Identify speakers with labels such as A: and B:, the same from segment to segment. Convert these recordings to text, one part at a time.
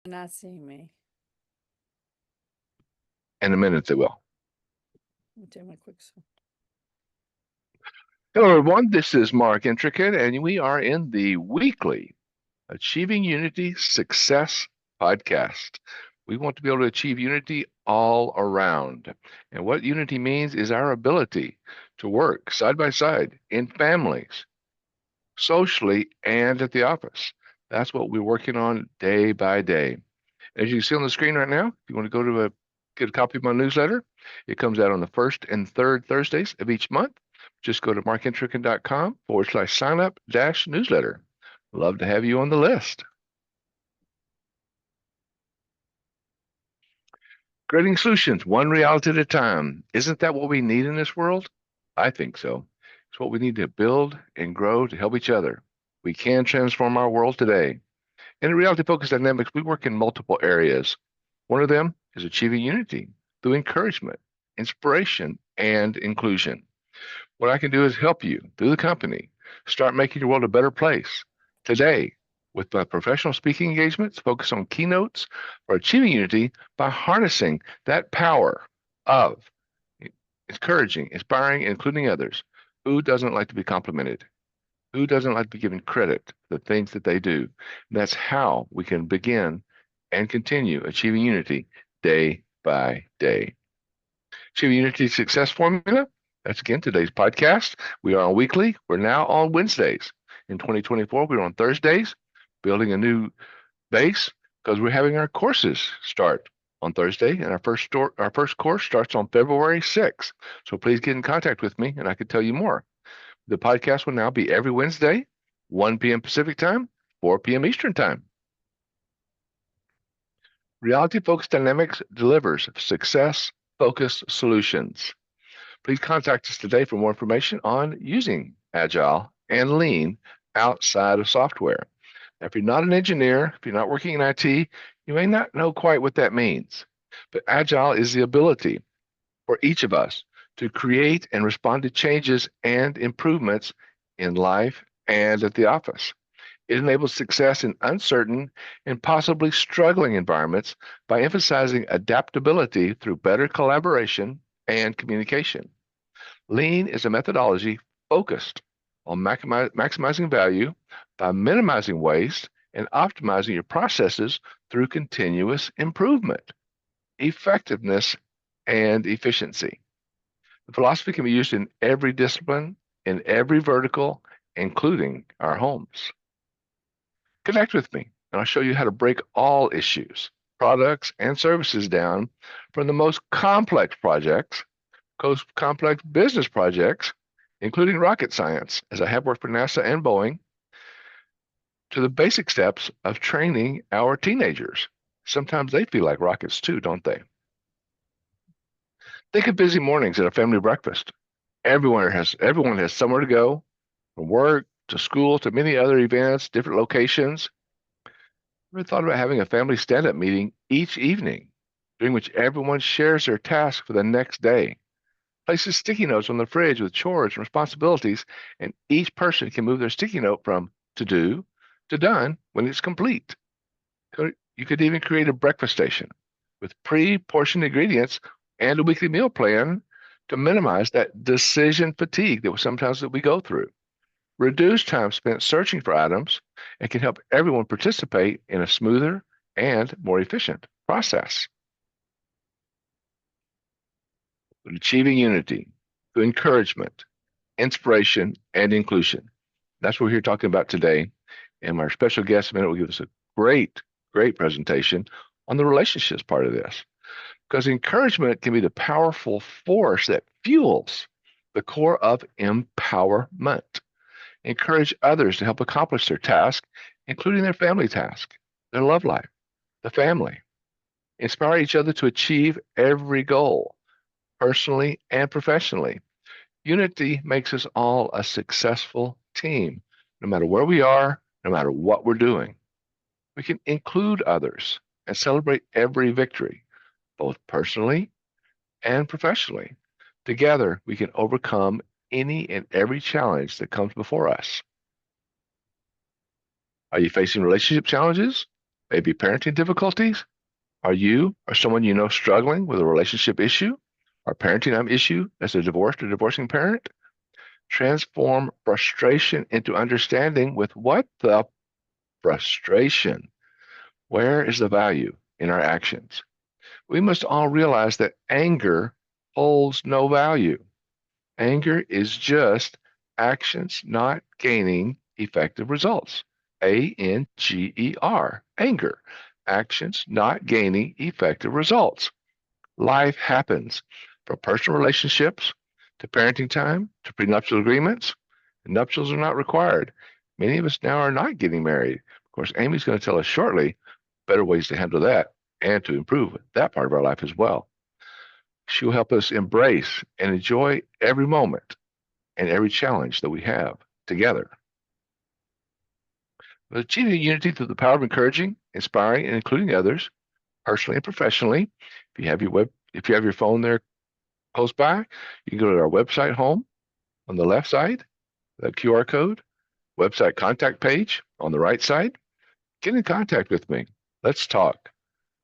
A: Not seeing me.
B: In a minute, they will.
A: Let me take my quick.
B: Hello, everyone. This is Mark Intricate, and we are in the weekly Achieving Unity Success podcast. We want to be able to achieve unity all around. And what unity means is our ability to work side by side in families, socially, and at the office. That's what we're working on day by day. As you can see on the screen right now, if you want to go to get a copy of my newsletter, it comes out on the first and third Thursdays of each month. Just go to markintrican.com/sign up dash newsletter. Love to have you on the list. Creating solutions, one reality at a time. Isn't that what we need in this world? I think so. It's what we need to build and grow to help each other. We can transform our world today. In reality focused dynamics, we work in multiple areas. One of them is achieving unity through encouragement, inspiration, and inclusion. What I can do is help you through the company start making your world a better place today with my professional speaking engagements, focus on keynotes for achieving unity by harnessing that power of encouraging, inspiring, and including others. Who doesn't like to be complimented? Who doesn't like to be given credit for the things that they do? And that's how we can begin and continue achieving unity day by day. Achieving Unity Success Formula. That's again today's podcast. We are on weekly. We're now on Wednesdays. In 2024, we're on Thursdays, building a new base because we're having our courses start on Thursday, and our first course starts on February 6th. So please get in contact with me, and I can tell you more. The podcast will now be every Wednesday, 1 p.m. Pacific time, 4 p.m. Eastern time. Reality Focused Dynamics delivers success focused solutions. Please contact us today for more information on using Agile and Lean outside of software. Now, if you're not an engineer, if you're not working in IT, you may not know quite what that means. But Agile is the ability for each of us to create and respond to changes and improvements in life and at the office. It enables success in uncertain and possibly struggling environments by emphasizing adaptability through better collaboration and communication. Lean is a methodology focused on maximizing value by minimizing waste and optimizing your processes through continuous improvement, effectiveness, and efficiency. The philosophy can be used in every discipline, in every vertical, including our homes. Connect with me, and I'll show you how to break all issues, products, and services down from the most complex projects, complex business projects, including rocket science, as I have worked for NASA and Boeing, to the basic steps of training our teenagers. Sometimes they feel like rockets too, don't they? Think of busy mornings at a family breakfast. Everyone has somewhere to go, from work to school to many other events, different locations. Ever thought about having a family stand-up meeting each evening, during which everyone shares their task for the next day? Places sticky notes on the fridge with chores and responsibilities, and each person can move their sticky note from to do to done when it's complete. You could even create a breakfast station with pre-portioned ingredients and a weekly meal plan to minimize that decision fatigue that we go through. Reduce time spent searching for items and can help everyone participate in a smoother and more efficient process. Achieving unity through encouragement, inspiration, and inclusion. That's what we're here talking about today. And our special guest in a minute will give us a great presentation on the relationships part of this. Because encouragement can be the powerful force that fuels the core of empowerment. Encourage others to help accomplish their task, including their family task, their love life, the family. Inspire each other to achieve every goal, personally and professionally. Unity makes us all a successful team, no matter where we are, no matter what we're doing. We can include others and celebrate every victory, both personally and professionally. Together, we can overcome any and every challenge that comes before us. Are you facing relationship challenges? Maybe parenting difficulties? Are you or someone you know struggling with a relationship issue or parenting issue as a divorced or divorcing parent? Transform frustration into understanding with what the frustration. Where is the value in our actions? We must all realize that anger holds no value. Anger is just actions not gaining effective results. ANGER, anger, actions not gaining effective results. Life happens from personal relationships to parenting time to prenuptial agreements. Nuptials are not required. Many of us now are not getting married. Of course, Amy's going to tell us shortly better ways to handle that and to improve that part of our life as well. She will help us embrace and enjoy every moment and every challenge that we have together. But achieving unity through the power of encouraging, inspiring, and including others, personally and professionally. If you have your phone there close by, you can go to our website home on the left side, the QR code, website contact page on the right side. Get in contact with me. Let's talk.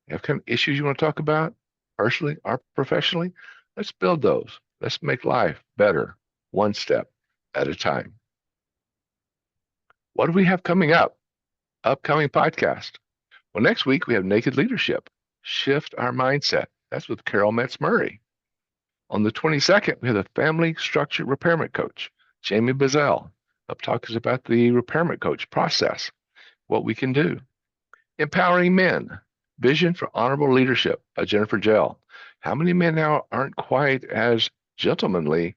B: Have kind of issues you want to talk about, personally or professionally? Let's build those. Let's make life better, one step at a time. What do we have coming up? Upcoming podcast. Well, next week we have Naked Leadership. Shift our mindset. That's with Carol Metz Murray. On the 22nd, we have the Family Structure Repairment Coach, Jamie Bazell, up talks about the repairment coach process, what we can do. Empowering Men, Vision for Honorable Leadership by Jennifer Gell. How many men now aren't quite as gentlemanly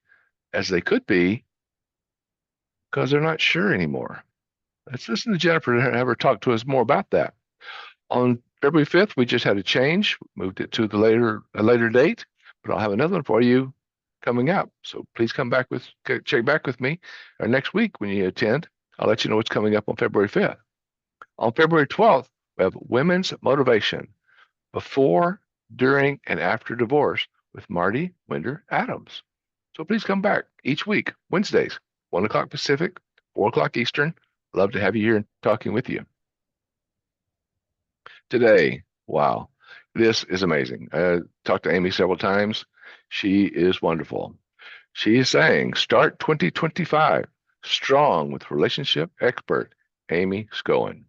B: as they could be because they're not sure anymore? Let's listen to Jennifer and have her talk to us more about that. On February 5th, we just had a change, moved it to a later date, but I'll have another one for you coming up. So please check back with me next week when you attend. I'll let you know what's coming up on February 5th. On February 12th, we have Women's Motivation Before, During, and After Divorce with Marty Winder Adams. So please come back each week, Wednesdays, 1 o'clock Pacific, 4 o'clock Eastern. Love to have you here and talking with you. Today, wow, this is amazing. I talked to Amy several times. She is wonderful. She is saying, start 2025 strong with relationship expert Amy Schoen.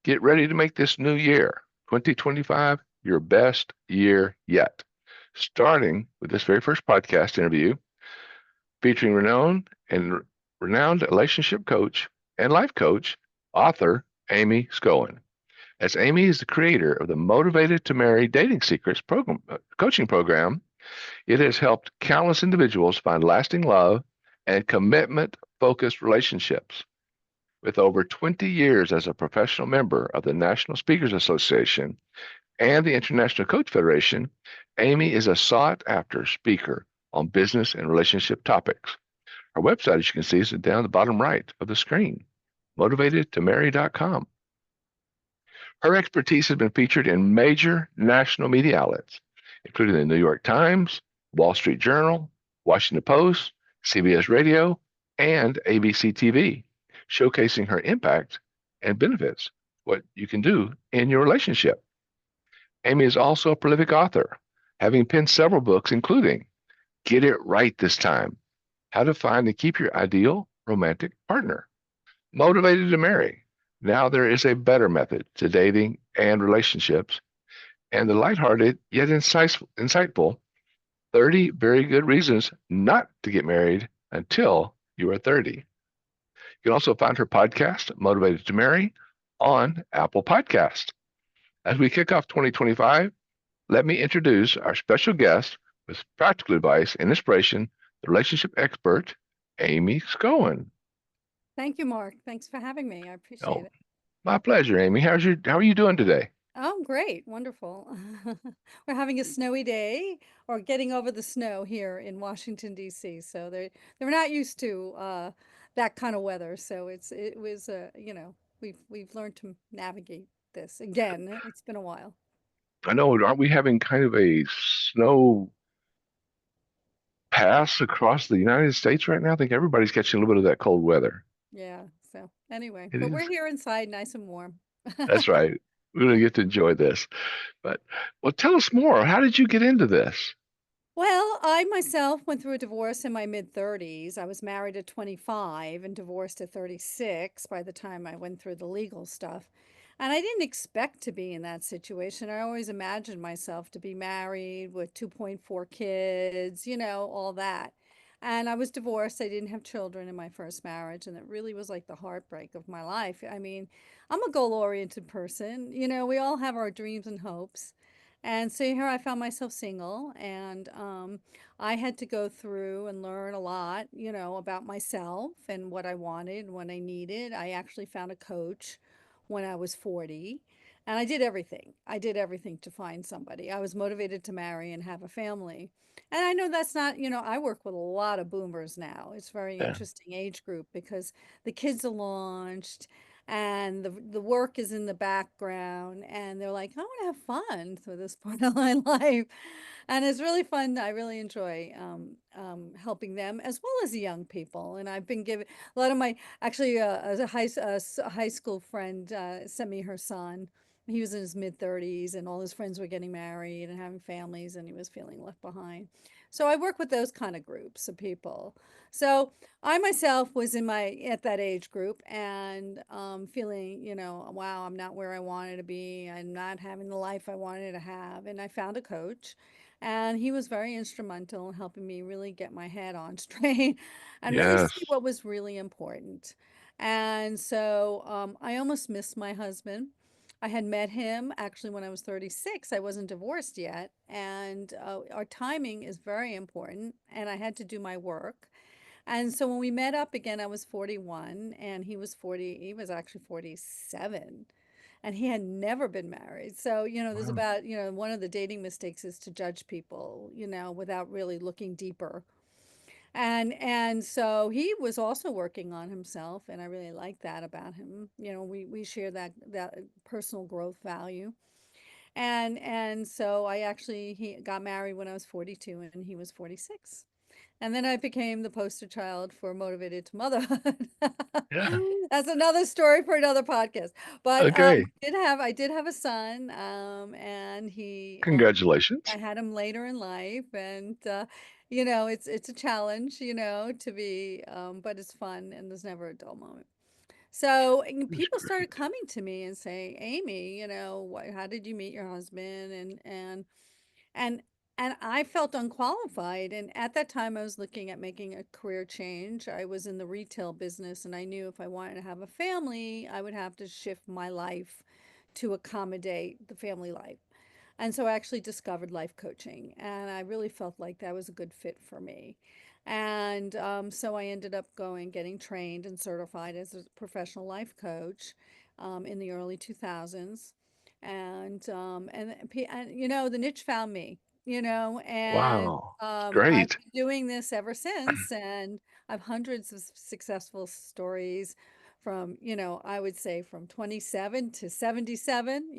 B: Get ready to make this new year, 2025, your best year yet. Starting with this very first podcast interview featuring renowned relationship coach and life coach, author Amy Schoen. As Amy is the creator of the Motivated to Marry Dating Secrets coaching program, it has helped countless individuals find lasting love and commitment-focused relationships. With over 20 years as a professional member of the National Speakers Association and the International Coach Federation, Amy is a sought-after speaker on business and relationship topics. Her website, as you can see, is down the bottom right of the screen, motivatedtomarry.com. Her expertise has been featured in major national media outlets, including the New York Times, Wall Street Journal, Washington Post, CBS Radio, and ABC TV, showcasing her impact and benefits, what you can do in your relationship. Amy is also a prolific author, having penned several books, including Get It Right This Time, How to Find and Keep Your Ideal Romantic Partner, Motivated to Marry, Now There Is a Better Method to Dating and Relationships, and the lighthearted yet insightful 30 Very Good Reasons Not to Get Married Until You Are 30. You can also find her podcast, Motivated to Marry, on Apple Podcast. As we kick off 2025, let me introduce our special guest with practical advice and inspiration, the relationship expert, Amy Schoen.
A: Thank you, Mark. Thanks for having me. I appreciate
B: Oh,
A: it.
B: my pleasure, Amy. How are you doing today?
A: Oh, great. Wonderful. We're having a snowy day or getting over the snow here in Washington, D.C. So they're not used to that kind of weather. So it was we've learned to navigate this again. It's been a while.
B: I know, aren't we having kind of a snow pass across the United States right now? I think everybody's catching a little bit of that cold weather.
A: Yeah. So anyway,
B: It
A: but we're
B: is.
A: here inside nice and warm.
B: That's right. We're going to get to enjoy this. But, well, tell us more. How did you get into this?
A: Well, I myself went through a divorce in my mid 30s. I was married at 25 and divorced at 36 by the time I went through the legal stuff. And I didn't expect to be in that situation. I always imagined myself to be married with 2.4 kids, all that. And I was divorced. I didn't have children in my first marriage, and it really was like the heartbreak of my life. I mean, I'm a goal-oriented person. We all have our dreams and hopes. And so here I found myself single, and I had to go through and learn a lot, about myself and what I wanted and what I needed. I actually found a coach when I was 40, and I did everything. I did everything to find somebody. I was motivated to marry and have a family. And I know that's not, I work with a lot of boomers now. It's a very
B: Yeah.
A: interesting age group because the kids are launched and the work is in the background and they're like, I want to have fun for this part of my life. And it's really fun. I really enjoy helping them as well as the young people. And I've been given a lot of my, actually, as a high school friend sent me her son. He was in his mid 30s and all his friends were getting married and having families and he was feeling left behind. So I work with those kind of groups of people. So I myself was in my at that age group and feeling, wow, I'm not where I wanted to be. I'm not having the life I wanted to have. And I found a coach, and he was very instrumental in helping me really get my head on straight and really
B: Yes.
A: see what was really important. And so I almost missed my husband. I had met him actually when I was 36. I wasn't divorced yet. And our timing is very important. And I had to do my work. And so when we met up again, I was 41 and he was 40, he was actually 47 and he had never been married. So, there's
B: Wow.
A: about, one of the dating mistakes is to judge people, without really looking deeper. And so he was also working on himself and I really like that about him. We share that personal growth value. And so he got married when I was 42 and he was 46. And then I became the poster child for motivated to motherhood.
B: Yeah.
A: That's another story for another podcast. But
B: Okay.
A: I did have a son, and I
B: Congratulations.
A: had him later in life, and it's a challenge, to be, but it's fun, and there's never a dull moment. So and
B: That's
A: people started
B: great.
A: coming to me and saying, Amy, how did you meet your husband? And and I felt unqualified, and at that time, I was looking at making a career change. I was in the retail business, and I knew if I wanted to have a family, I would have to shift my life to accommodate the family life. And so I actually discovered life coaching, and I really felt like that was a good fit for me. And so I ended up getting trained and certified as a professional life coach in the early 2000s. And the niche found me, and
B: Wow.
A: I've
B: Great.
A: been doing this ever since. And I've hundreds of successful stories from, I would say from 27 to 77,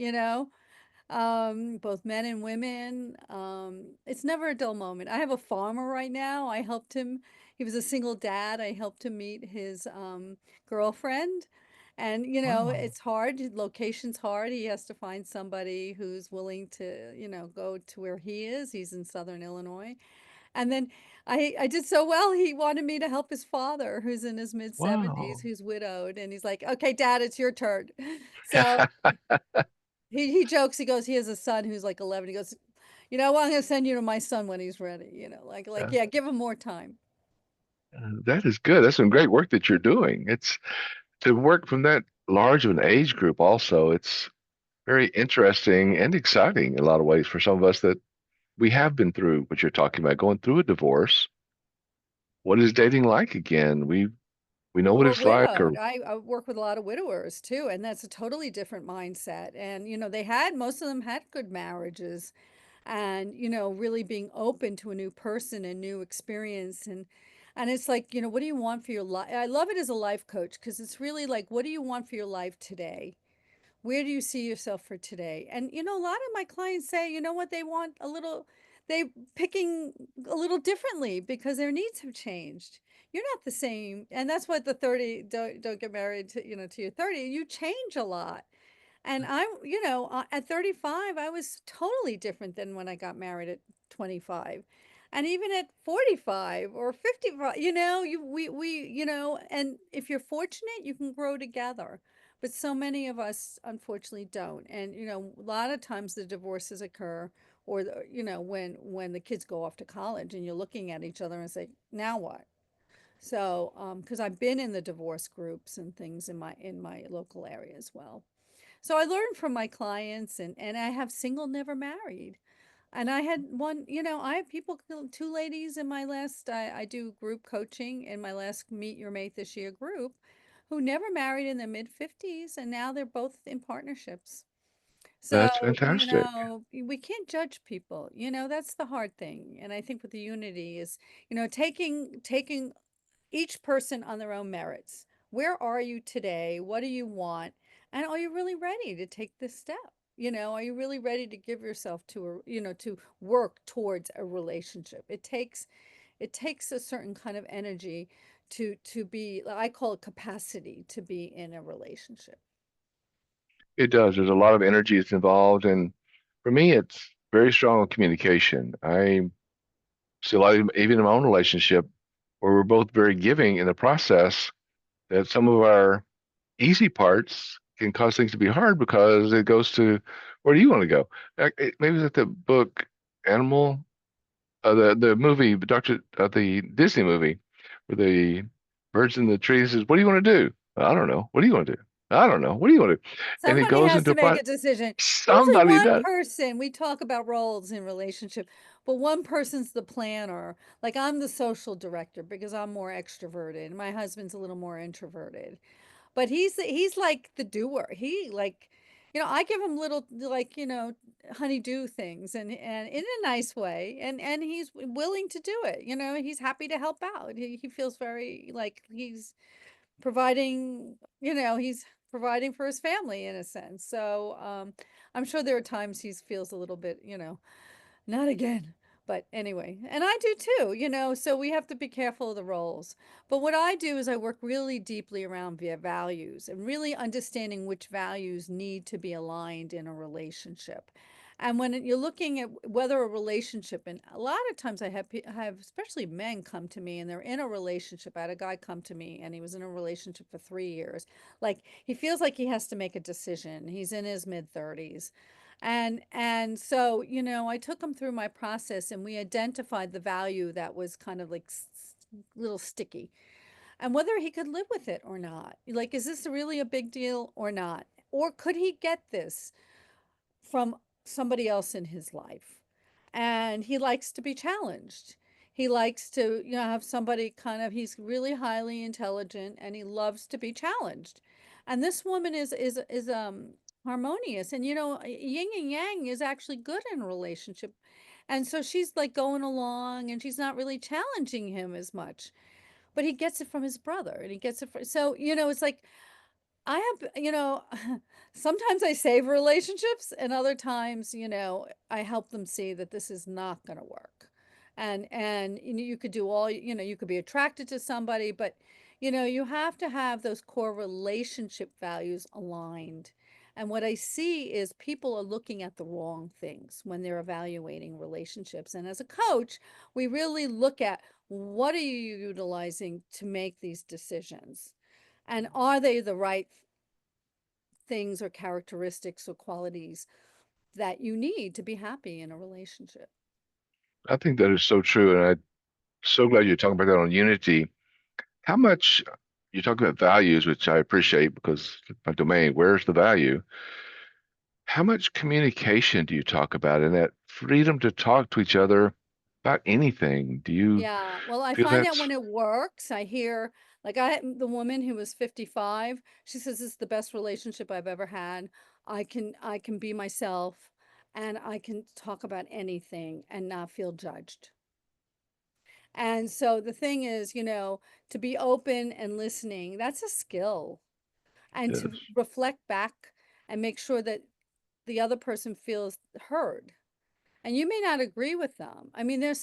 A: both men and women. It's never a dull moment. I have a farmer right now. I helped him. He was a single dad. I helped him meet his girlfriend. And,
B: Wow.
A: it's hard. Location's hard. He has to find somebody who's willing to, go to where he is. He's in Southern Illinois. And then I did so well. He wanted me to help his father, who's in his mid 70s,
B: Wow.
A: who's widowed. And he's like, okay, dad, it's your turn. So he jokes, he goes, he has a son who's like 11. He goes, what, I'm gonna send you to my son when he's ready,
B: Yeah.
A: yeah, give him more time.
B: That is good. That's some great work that you're doing. It's to work from that large of an age group also. It's very interesting and exciting in a lot of ways for some of us that we have been through what you're talking about, going through a divorce. What is dating like again? We know what
A: Or
B: it's like, or
A: widowed. I work with a lot of widowers too, and that's a totally different mindset. And most of them had good marriages and, really being open to a new person and new experience. And it's like, what do you want for your life? I love it as a life coach because it's really like, what do you want for your life today? Where do you see yourself for today? And a lot of my clients say, what they want they picking a little differently because their needs have changed. You're not the same. And that's what the 30 don't get married to, to your 30. You change a lot. And at 35, I was totally different than when I got married at 25. And even at 45 or 55, and if you're fortunate, you can grow together. But so many of us unfortunately don't. And, a lot of times the divorces occur or when the kids go off to college and you're looking at each other and say, now what? So, because I've been in the divorce groups and things in my local area as well. So I learned from my clients, and I have single, never married. And I had one, I have people, two ladies in my last, I do group coaching in my last Meet Your Mate This Year group who never married in their mid 50s, and now they're both in partnerships. So,
B: That's fantastic.
A: we can't judge people. That's the hard thing. And I think with the unity is, taking each person on their own merits. Where are you today? What do you want? And are you really ready to take this step? Are you really ready to give yourself to work towards a relationship? It takes a certain kind of energy to be, I call it capacity to be in a relationship.
B: It does. There's a lot of energy that's involved, and for me, it's very strong communication. I see a lot, even in my own relationship, where we're both very giving in the process. That some of our easy parts can cause things to be hard because it goes to where do you want to go? Maybe it's the book Animal, the movie, the Disney movie, where the birds in the tree says, "What do you want to do?" I don't know. What do you want to do? I don't know. What do you want to do? And it
A: Somebody
B: goes
A: has
B: into
A: to
B: a
A: make
B: part.
A: a decision. Usually
B: Somebody
A: one
B: does.
A: person, we talk about roles in relationship, but one person's the planner. Like I'm the social director because I'm more extroverted. My husband's a little more introverted. But he's like the doer. He like, I give him little like, honeydew things and in a nice way, and he's willing to do it. He's happy to help out. He feels very like he's providing for his family in a sense. So, I'm sure there are times he feels a little bit, not again. But anyway, and I do too, so we have to be careful of the roles. But what I do is I work really deeply around via values and really understanding which values need to be aligned in a relationship. And when you're looking at whether a relationship, and a lot of times I have especially men come to me and they're in a relationship. I had a guy come to me and he was in a relationship for 3 years. Like he feels like he has to make a decision. He's in his mid 30s, and so, I took him through my process and we identified the value that was kind of like little sticky and whether he could live with it or not. Like, is this really a big deal or not? Or could he get this from somebody else in his life? And he likes to be challenged. He likes to, have somebody he's really highly intelligent and he loves to be challenged. And this woman is harmonious. And yin and yang is actually good in a relationship. And so she's like going along and she's not really challenging him as much. But he gets it from his brother and he gets it from, so, it's like I have, sometimes I save relationships and other times, I help them see that this is not going to work. And you could do all, you could be attracted to somebody, but you have to have those core relationship values aligned. And what I see is people are looking at the wrong things when they're evaluating relationships. And as a coach, we really look at what are you utilizing to make these decisions? And are they the right things or characteristics or qualities that you need to be happy in a relationship?
B: I think that is so true, and I'm so glad you're talking about that on unity. How much you talk about values, which I appreciate because it's my domain. Where's the value? How much communication do you talk about and that freedom to talk to each other about anything? Do you
A: Yeah, well, I
B: feel
A: find that
B: that's
A: when it works, I hear like I had the woman who was 55, she says this is the best relationship I've ever had. I can be myself and I can talk about anything and not feel judged. And so the thing is, to be open and listening, that's a skill. And
B: yes?
A: to reflect back and make sure that the other person feels heard. And you may not agree with them. I mean, there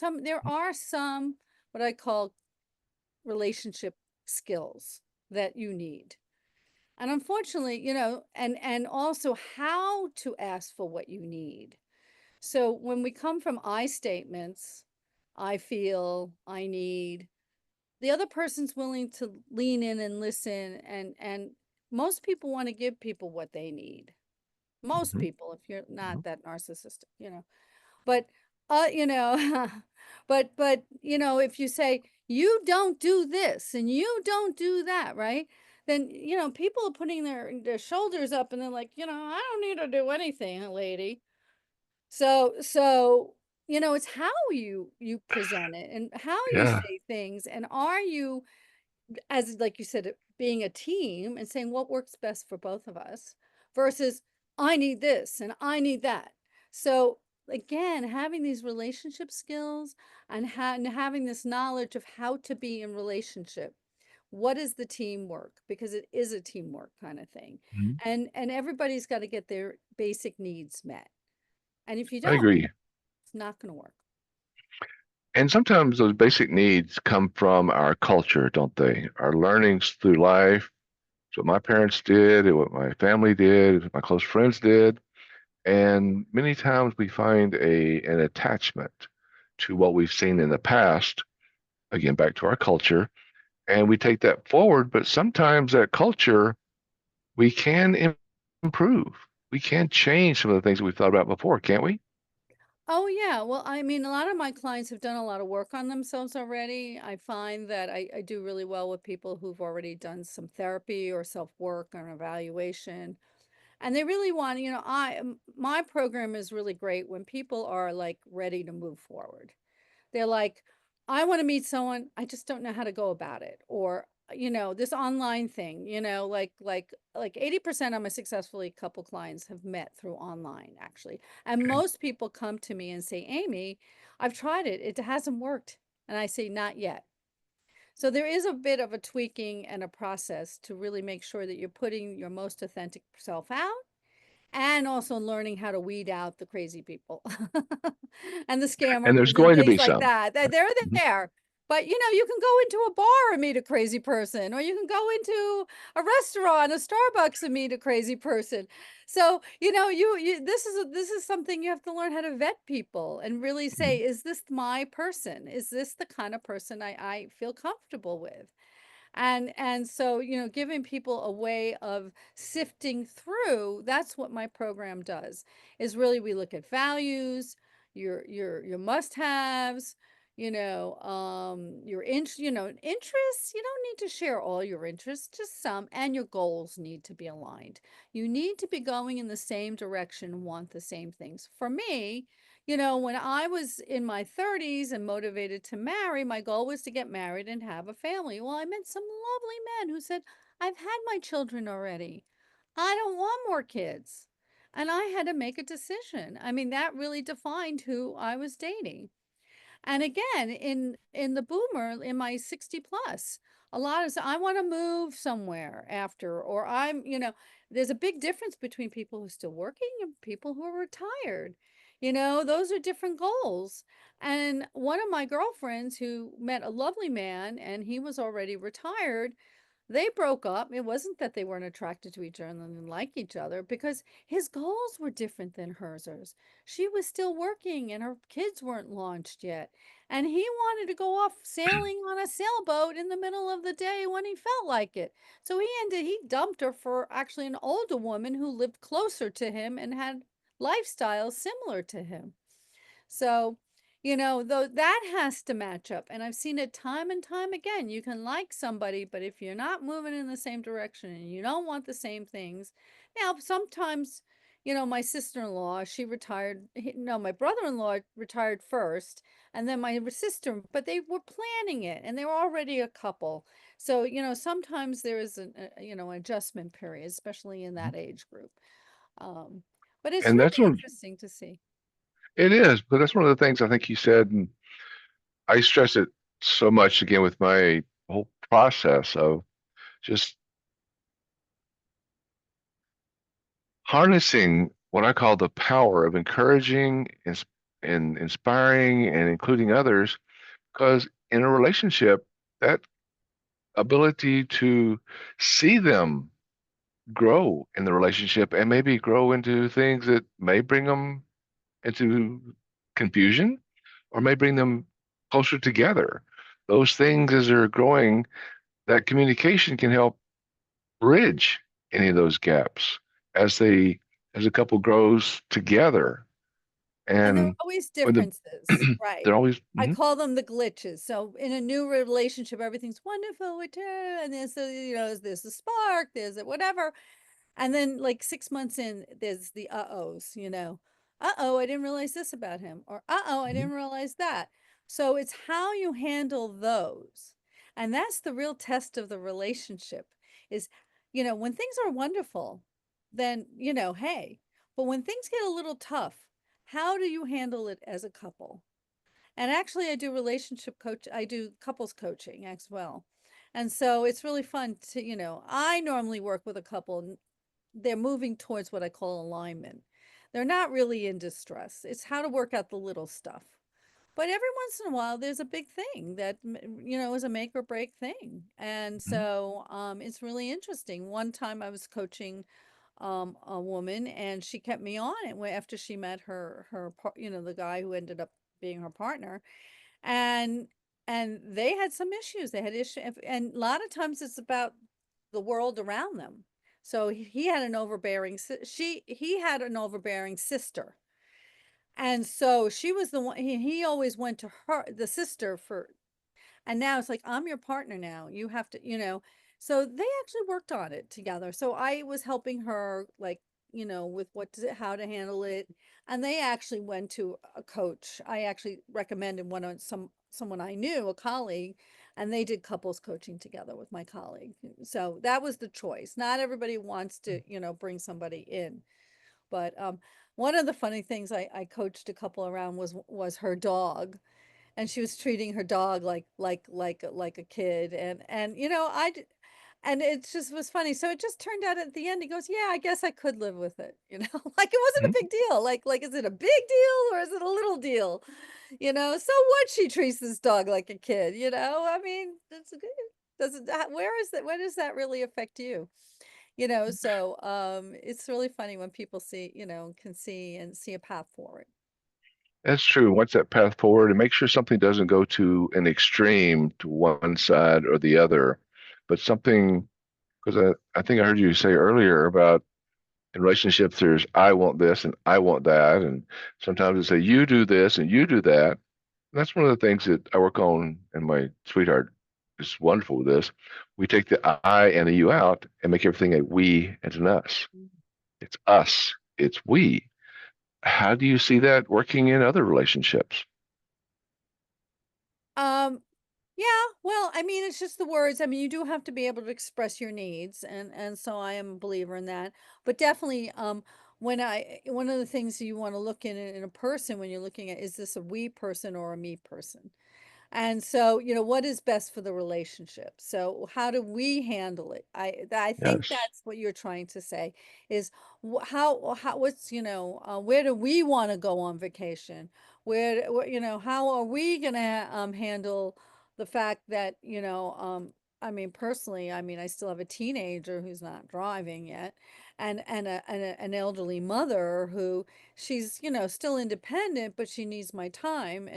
A: are some what I call relationship skills that you need. And unfortunately, and also how to ask for what you need. So when we come from I statements, I feel, I need, the other person's willing to lean in and listen, and most people want to give people what they need. Most
B: Hmm.
A: people, if you're not that narcissistic. But you know, but if you say you don't do this and you don't do that, right? Then people are putting their shoulders up and they're like, I don't need to do anything, lady. So it's how you present it and how you
B: Yeah.
A: say things, and are you, as like you said, being a team and saying what works best for both of us versus I need this and I need that. So again, having these relationship skills and, and having this knowledge of how to be in relationship. What is the teamwork? Because it is a teamwork kind of thing.
B: Mhm.
A: And everybody's got to get their basic needs met. And if you
B: I
A: don't,
B: agree.
A: it's not going to work.
B: And sometimes those basic needs come from our culture, don't they? Our learnings through life. It's what my parents did, and what my family did, what my close friends did. And many times we find an attachment to what we've seen in the past, again, back to our culture, and we take that forward. But sometimes that culture, we can improve. We can change some of the things that we thought about before, can't we?
A: Oh, yeah. Well, I mean, a lot of my clients have done a lot of work on themselves already. I find that I do really well with people who've already done some therapy or self work or evaluation. And they really want, my program is really great when people are like ready to move forward. They're like, I want to meet someone, I just don't know how to go about it. Or, this online thing, like 80% of my successfully couple clients have met through online actually. And
B: Okay.
A: most people come to me and say, Amy, I've tried it. It hasn't worked. And I say, not yet. So there is a bit of a tweaking and a process to really make sure that you're putting your most authentic self out and also learning how to weed out the crazy people and the
B: And there's
A: scammers and
B: going to
A: things
B: be
A: like
B: some.
A: that. They're
B: Mhm.
A: there. But you can go into a bar and meet a crazy person, or you can go into a restaurant, a Starbucks, and meet a crazy person. So, this is something you have to learn how to vet people and really say,
B: Mhm.
A: is this my person? Is this the kind of person I feel comfortable with? And so giving people a way of sifting through, that's what my program does, is really we look at values, your must-haves, interests. You don't need to share all your interests, just some, and your goals need to be aligned. You need to be going in the same direction, want the same things. For me, when I was in my 30s and motivated to marry, my goal was to get married and have a family. Well, I met some lovely men who said, I've had my children already. I don't want more kids. And I had to make a decision. I mean, that really defined who I was dating. And again, in the boomer, in my 60 plus, a lot of I want to move somewhere after, or there's a big difference between people who are still working and people who are retired. Those are different goals. And one of my girlfriends who met a lovely man and he was already retired, they broke up. It wasn't that they weren't attracted to each other and didn't like each other, because his goals were different than hers. She was still working and her kids weren't launched yet. And he wanted to go off sailing on a sailboat in the middle of the day when he felt like it. So he dumped her for actually an older woman who lived closer to him and had lifestyles similar to him. So, though that has to match up. And I've seen it time and time again. You can like somebody, but if you're not moving in the same direction and you don't want the same things. Now, sometimes, my sister-in-law, she retired. No, my brother-in-law retired first, and then my sister, but they were planning it and they were already a couple. So, sometimes there is an adjustment period, especially in that age group. Um, but it's
B: And that's
A: really
B: one,
A: interesting to see.
B: it is, but that's one of the things I think you said, and I stress it so much again with my whole process of just harnessing what I call the power of encouraging and inspiring and including others. Because in a relationship, that ability to see them grow in the relationship and maybe grow into things that may bring them into confusion or may bring them closer together. Those things, as they're growing, that communication can help bridge any of those gaps as as a couple grows together.
A: And there are
B: And
A: always
B: when
A: differences, right?
B: they're always
A: I
B: mhm,
A: call them the glitches. So in a new relationship, everything's wonderful, and there's there's the spark, there's a whatever. And then like 6 months in, there's the uh-ohs, Uh-oh, I didn't realize this about him, or uh-oh, I
B: mhm,
A: didn't realize that. So it's how you handle those. And that's the real test of the relationship is, when things are wonderful, then, hey, but when things get a little tough, how do you handle it as a couple? And actually, I do couples coaching as well. And so it's really fun to, I normally work with a couple, they're moving towards what I call alignment. They're not really in distress. It's how to work out the little stuff. But every once in a while, there's a big thing that, is a make or break thing. And
B: mhm,
A: so it's really interesting. One time I was coaching a woman and she kept me on it after she met the guy who ended up being her partner and they had some issues. They had issue, and a lot of times it's about the world around them. So he had an overbearing he had an overbearing sister, and so she was the one. He always went to her, the sister, for, and now it's like, I'm your partner now. You have to, So they actually worked on it together. So I was helping her, like, with how to handle it. And they actually went to a coach. I actually recommended someone I knew, a colleague, and they did couples coaching together with my colleague. So that was the choice. Not everybody wants to, bring somebody in. But one of the funny things I coached a couple around was her dog, and she was treating her dog like a kid, and and it just was funny. So it just turned out at the end, he goes, "Yeah, I guess I could live with it," like it wasn't a
B: mhm.
A: big deal. Like is it a big deal or is it a little deal? So what, she treats this dog like a kid, I mean, that's good. Doesn't that where does that really affect you? So it's really funny when people can see a path forward.
B: That's true. What's that path forward? And make sure something doesn't go to an extreme to one side or the other, but something, because I think I heard you say earlier about in relationships, there's I want this and I want that. And sometimes it's a you do this and you do that. And that's one of the things that I work on, and my sweetheart is wonderful with this. We take the I and the you out and make everything a we and an us. It's us, it's we. How do you see that working in other relationships?
A: Um, yeah, well, I mean, it's just the words. I mean, you do have to be able to express your needs, and so I am a believer in that. But definitely, one of the things you want to look in a person when you're looking at, is this a we person or a me person? And so, what is best for the relationship? So, how do we handle it? I think
B: Yes.
A: that's what you're trying to say is what's, where do we want to go on vacation? How are we going to handle the fact that, I mean, personally, I mean, I still have a teenager who's not driving yet, an elderly mother who, she's, still independent, but she needs my time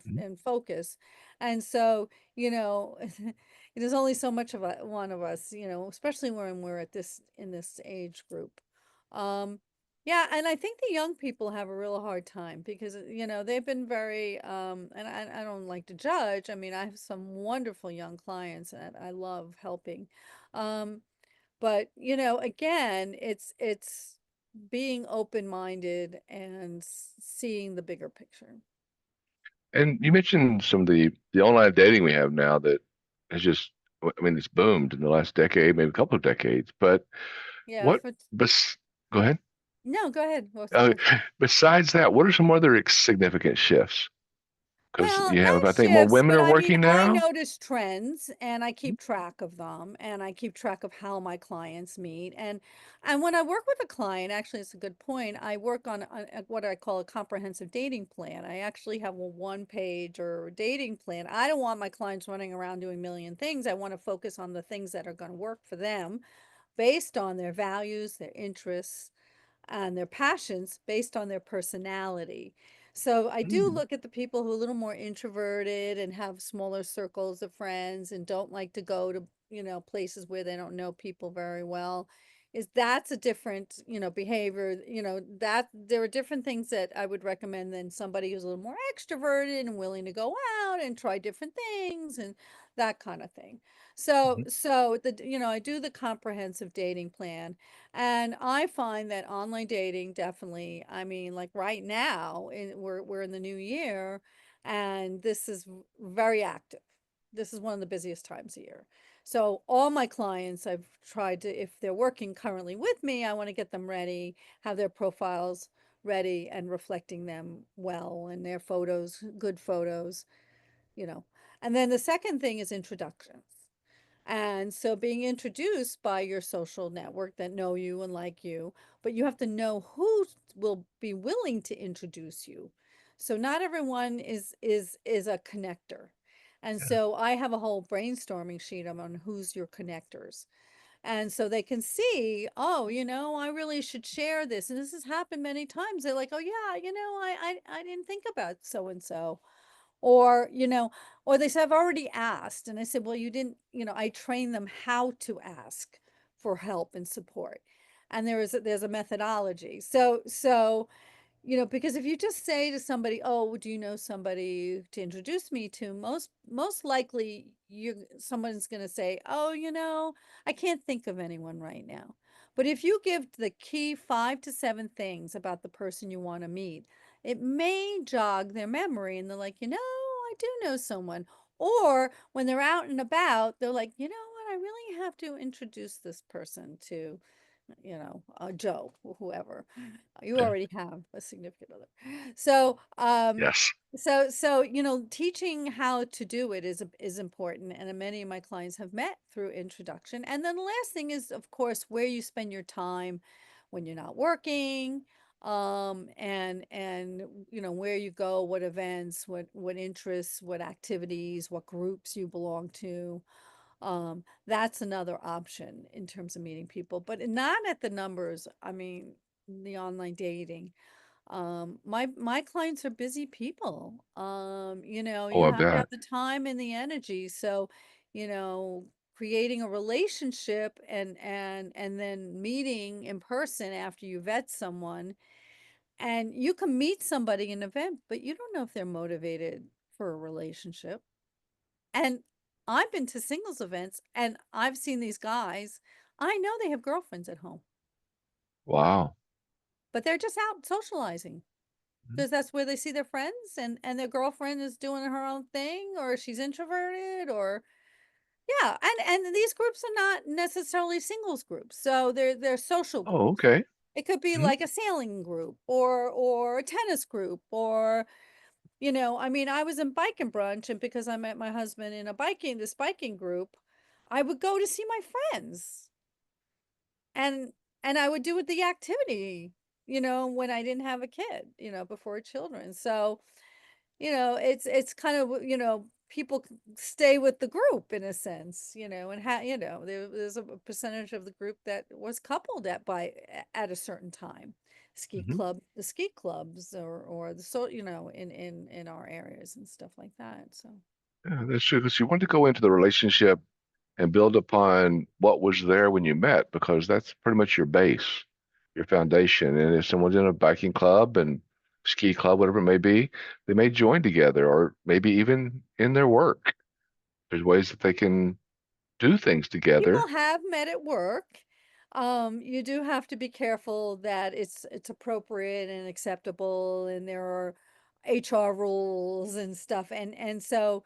B: Mhm.
A: and focus. And so, there's only so much of one of us, especially when we're in this age group. Um, yeah, and I think the young people have a real hard time because, they've been very, and I don't like to judge. I mean, I have some wonderful young clients that I love helping. Um, but, again, it's being open-minded and seeing the bigger picture.
B: And you mentioned some of the online dating we have now that has just, I mean, it's boomed in the last decade, maybe a couple of decades. But
A: Yeah,
B: what, bes go ahead.
A: no, go ahead.
B: Uh, besides that, what are some other significant shifts? Because
A: Well,
B: you have,
A: not
B: I think, more
A: shifts,
B: women
A: but
B: are
A: I mean,
B: working
A: I
B: now.
A: notice trends and I keep track of them and I keep track of how my clients meet. And when I work with a client, actually, it's a good point. I work on what I call a comprehensive dating plan. I actually have a one page or dating plan. I don't want my clients running around doing a million things. I want to focus on the things that are going to work for them. based on their values, their interests, and their passions based on their personality. So I do
B: Mm,
A: look at the people who are a little more introverted and have smaller circles of friends and don't like to go to, places where they don't know people very well. Is that's a different, behavior, that there are different things that I would recommend than somebody who's a little more extroverted and willing to go out and try different things and that kind of thing. So,
B: mhm.
A: I do the comprehensive dating plan, and I find that online dating definitely, I mean, like right now, we're in the new year, and this is very active. This is one of the busiest times of year. So all my clients, I've tried to, if they're working currently with me, I want to get them ready, have their profiles ready and reflecting them well, and their photos, good photos, you know. And then the second thing is introductions. And so being introduced by your social network that know you and like you, but you have to know who will be willing to introduce you. So not everyone is a connector. And
B: Yeah.
A: so I have a whole brainstorming sheet on who's your connectors. And so they can see, oh, I really should share this. And this has happened many times. They're like, oh yeah, I didn't think about so and so. Or, or they said, I've already asked. And I said, well, you didn't, I train them how to ask for help and support. And there's a methodology. Because if you just say to somebody, "Oh, do you know somebody to introduce me to?" Most likely someone's going to say, "Oh, I can't think of anyone right now." But if you give the key 5 to 7 things about the person you want to meet, it may jog their memory and they're like, I do know someone." Or when they're out and about, they're like, "You know what? I really have to introduce this person to, Joe, whoever." You
B: Okay.
A: already have a significant other. So,
B: Yes.
A: teaching how to do it is important, and many of my clients have met through introduction. And then the last thing is, of course, where you spend your time when you're not working, and where you go, what events, what interests, what activities, what groups you belong to. That's another option in terms of meeting people, but not at the numbers. I mean, the online dating. My clients are busy people.
B: Oh,
A: You
B: I
A: have to
B: bet.
A: have the time and the energy. So, you know, creating a relationship and then meeting in person after you vet someone, and you can meet somebody in an event, but you don't know if they're motivated for a relationship. And I've been to singles events and I've seen these guys. I know they have girlfriends at home,
B: Wow.
A: but they're just out socializing
B: Mhm.
A: because that's where they see their friends, and their girlfriend is doing her own thing, or she's introverted, or yeah. And these groups are not necessarily singles groups. So they're social
B: Oh,
A: groups.
B: okay.
A: It could be
B: Mhm.
A: like a sailing group or a tennis group or I mean, I was in biking brunch, and because I met my husband in this biking group, I would go to see my friends, and I would do it the activity, when I didn't have a kid, before children. So, it's kind of, people stay with the group in a sense, and there's a percentage of the group that was coupled at a certain time.
B: Mhm.
A: The ski clubs, or in our areas and stuff like that. So
B: Yeah, that's true. Because you want to go into the relationship and build upon what was there when you met, because that's pretty much your base, your foundation. And if someone's in a biking club and ski club, whatever it may be, they may join together, or maybe even in their work. There's ways that they can do things together.
A: people have met at work. You do have to be careful that it's appropriate and acceptable, and there are HR rules and stuff. And so,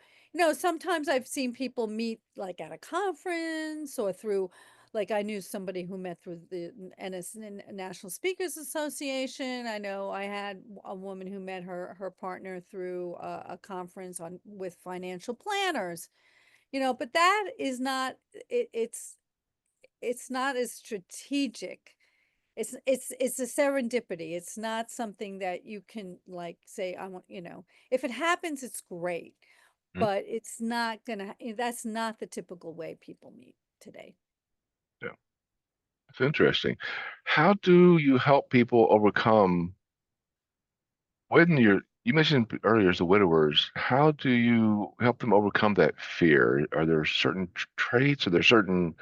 A: sometimes I've seen people meet like at a conference or through, like I knew somebody who met through the National Speakers Association. I know I had a woman who met her partner through a conference on with financial planners. But that is not it, it's not as strategic. It's a serendipity. It's not something that you can like say, I want, if it happens, it's great,
B: Mhm.
A: but it's not gonna, that's not the typical way people meet today.
B: Yeah. It's interesting. How do you help people overcome when you mentioned earlier as the widowers, how do you help them overcome that fear? Are there certain traits? Are there certain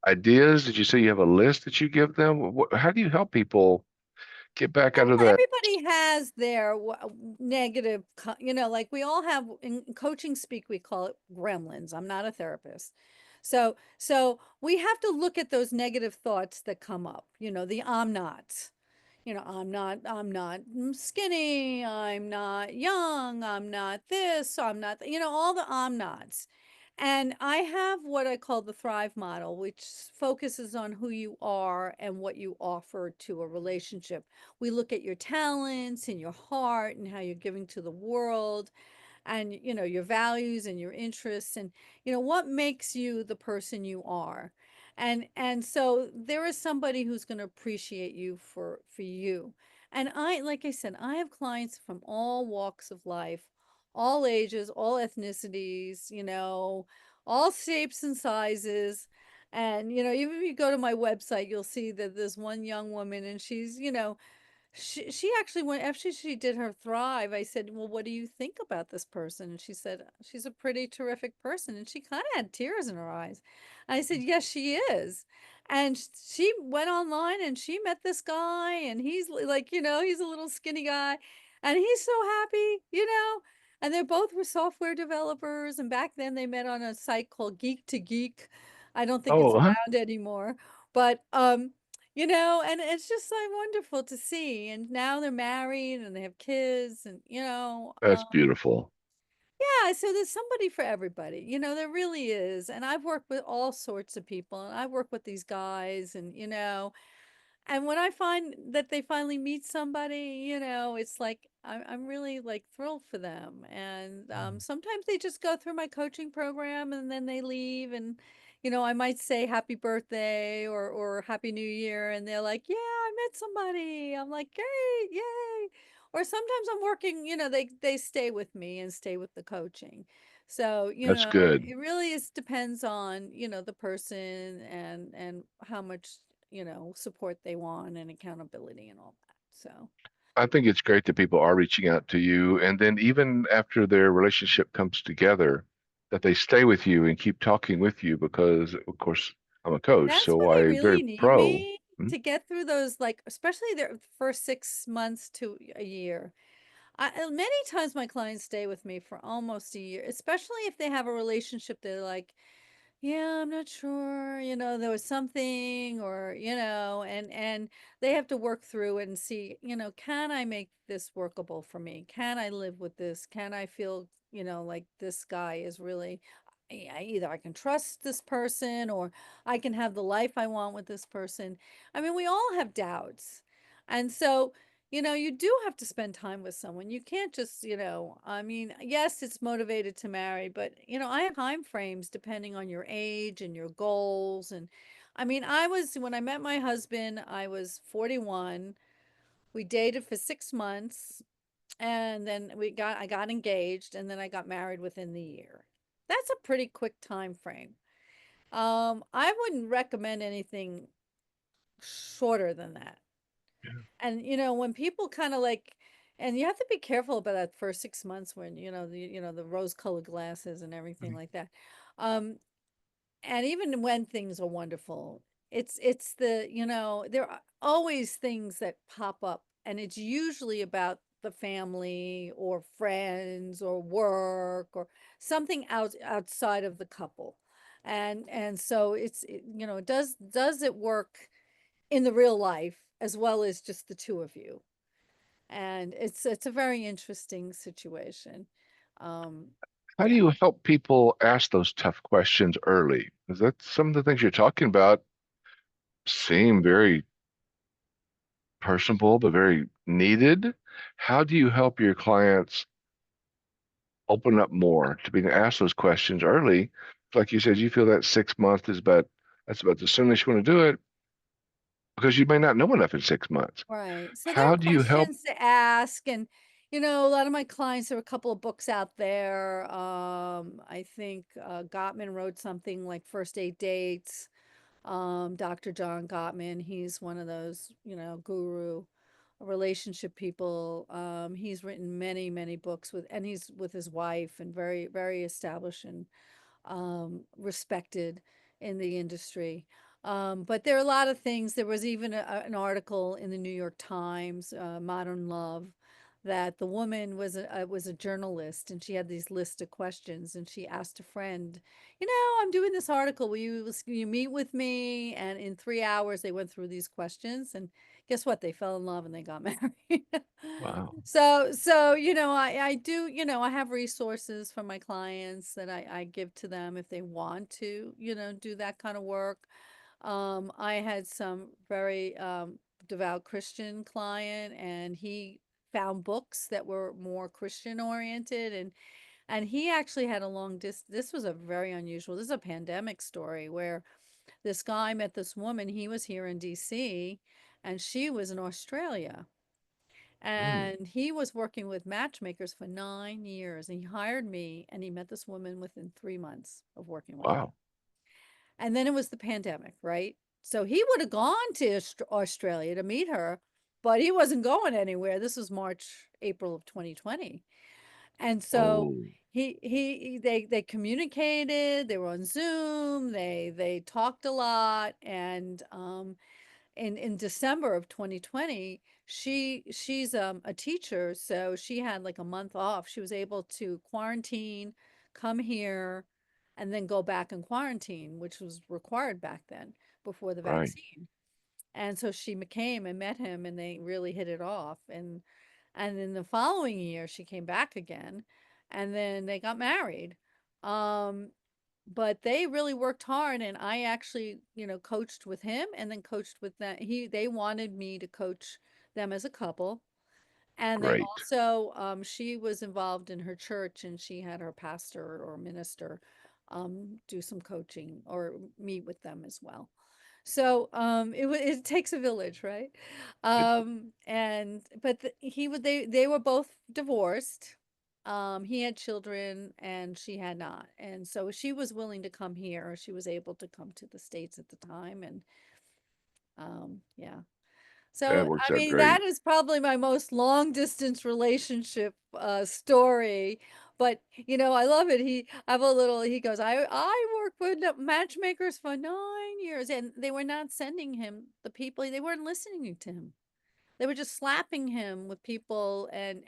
B: ideas? Did you say you have a list that you give them? How do you help people get back out of
A: Well,
B: that?
A: everybody has their negative, like we all have in coaching speak, we call it gremlins. I'm not a therapist. So we have to look at those negative thoughts that come up, the I'm not. I'm not skinny, I'm not young, I'm not this, I'm not, all the I'm nots. And I have what I call the Thrive model, which focuses on who you are and what you offer to a relationship. We look at your talents and your heart and how you're giving to the world and your values and your interests and what makes you the person you are. And so there is somebody who's going to appreciate you for you. And I, like I said, I have clients from all walks of life, all ages, all ethnicities, all shapes and sizes. And even if you go to my website, you'll see that there's one young woman and she's, she actually went after she did her Thrive. I said, "Well, what do you think about this person?" And she said, "She's a pretty terrific person." And she kind of had tears in her eyes. I said, "Yes, she is." And she went online and she met this guy, and he's like, he's a little skinny guy, and he's so happy, And they both were software developers, and back then they met on a site called Geek to Geek. I don't think it's
B: Oh, huh?
A: around anymore, but and it's just so wonderful to see. And now they're married and they have kids and
B: That's beautiful.
A: yeah, so there's somebody for everybody. There really is. And I've worked with all sorts of people and I work with these guys and and when I find that they finally meet somebody, it's like I'm really like thrilled for them. And sometimes they just go through my coaching program and then they leave. And I might say happy birthday or happy new year, and they're like, "Yeah, I met somebody." I'm like, "Great, yay!" Or sometimes I'm working. They stay with me and stay with the coaching. So
B: That's good.
A: it really is depends on the person and how much support they want and accountability and all that. So,
B: I think it's great that people are reaching out to you, and then even after their relationship comes together, that they stay with you and keep talking with you because, of course, I'm a coach,
A: that's when
B: so
A: they
B: I very
A: really need
B: pro.
A: me
B: Mhm.
A: to get through those, like, especially their first 6 months to a year. Many times my clients stay with me for almost a year, especially if they have a relationship they're like, yeah, I'm not sure, there was something or, and they have to work through it and see, can I make this workable for me? Can I live with this? Can I feel, like this guy is really either I can trust this person or I can have the life I want with this person. I mean, we all have doubts. And so, you do have to spend time with someone. You can't just, I mean, yes, it's motivated to marry, but I have time frames depending on your age and your goals. And I mean, when I met my husband, I was 41. We dated for 6 months and then I got engaged and then I got married within the year. That's a pretty quick time frame. I wouldn't recommend anything shorter than that. And when people kind of like, and you have to be careful about that first 6 months when the rose-colored glasses and everything
B: Mhm.
A: like that. Um, and even when things are wonderful, it's the there are always things that pop up, and it's usually about the family or friends or work or something outside of the couple. And so does it work in the real life as well as just the two of you? And it's a very interesting situation. Um,
B: How do
A: yeah,
B: you help people ask those tough questions early? Because that's some of the things you're talking about seem very personable, but very needed. How do you help your clients open up more to being asked those questions early? Like you said, you feel that 6 months is about that's about the soonest you want to do it because you may not know enough in 6 months.
A: right. So there are
B: How do you help?
A: questions to ask, and a lot of my clients, there are a couple of books out there. I think Gottman wrote something like First Eight Dates. Dr. John Gottman, he's one of those, guru relationship people. He's written many, many books and he's with his wife and very, very established and respected in the industry. But there are a lot of things. There was even an article in the New York Times, Modern Love, that the woman was a journalist and she had these list of questions and she asked a friend, I'm doing this article. Will you meet with me? And in 3 hours, they went through these questions and guess what? They fell in love and they got married.
B: Wow.
A: So, I do, I have resources for my clients that I give to them if they want to, do that kind of work. I had some very devout Christian client, and he found books that were more Christian oriented, and he actually had a this was a very unusual. This is a pandemic story where this guy met this woman. He was here in DC, and she was in Australia.
B: Mm,
A: And he was working with matchmakers for 9 years. And he hired me, and he met this woman within 3 months of working with him.
B: wow.
A: And then it was the pandemic, right? So he would have gone to Australia to meet her, but he wasn't going anywhere. This was March, April of 2020. And so
B: Oh,
A: they communicated, they were on Zoom, they talked a lot, and in December of 2020, she's a teacher, so she had like a month off. She was able to quarantine, come here, and then go back and quarantine, which was required back then before the
B: right.
A: vaccine. And so she came and met him, and they really hit it off. And then the following year, she came back again, and then they got married. Um, but they really worked hard, and I actually, coached with him and then coached with them. They wanted me to coach them as a couple. And they
B: Great.
A: also, she was involved in her church and she had her pastor or minister do some coaching or meet with them as well. So it takes a village, right?
B: It,
A: And but they were both divorced. He had children and she had not, and so she was willing to come here. She was able to come to the States at the time, and yeah.
B: that
A: So,
B: works
A: I
B: out
A: mean,
B: great.
A: that is probably my most long distance relationship story. But I love it. He goes, I worked with matchmakers for 9 years, and they were not sending him the people. They weren't listening to him. They were just slapping him with people and